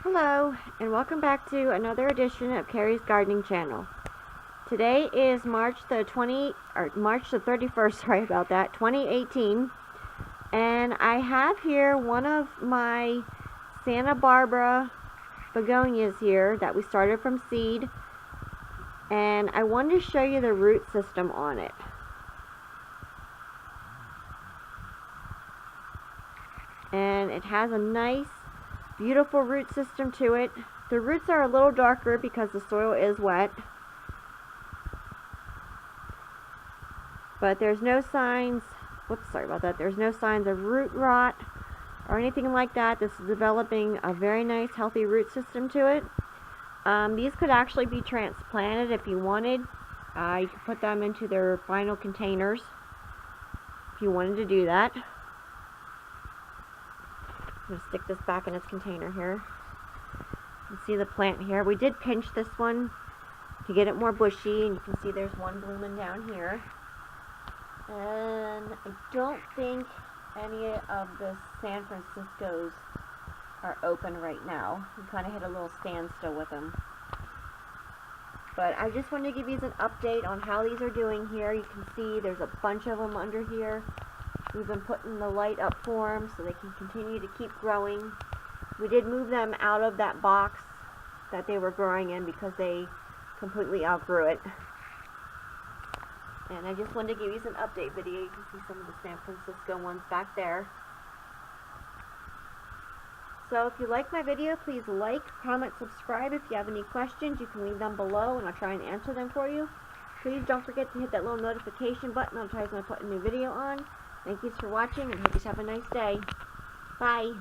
Hello, and welcome back to another edition of Carrie's Gardening Channel. Today is March the 31st, sorry about that, 2018, and I have here one of my Santa Barbara begonias here that we started from seed, and I wanted to show you the root system on it. And it has a nice beautiful root system to it. The roots are a little darker because the soil is wet, but there's no signs, there's no signs of root rot or anything like that. This is developing a very nice healthy root system to it. These could actually be transplanted if you wanted. You could put them into their final containers if you wanted to do that. I'm going to stick this back in its container here. You can see the plant here. We did pinch this one to get it more bushy, and you can see there's one blooming down here. And I don't think any of the San Franciscos are open right now. We kind of hit a little standstill with them. But I just wanted to give you an update on how these are doing here. You can see there's a bunch of them under here. We've been putting the light up for them so they can continue to keep growing. We did move them out of that box that they were growing in because they completely outgrew it. And I just wanted to give you an update video. You can see some of the San Francisco ones back there. So if you like my video, please like, comment, subscribe. If you have any questions, you can leave them below and I'll try and answer them for you. Please don't forget to hit that little notification button. I'll try when I put a new video on. Thank you for watching and hope you have a nice day. Bye.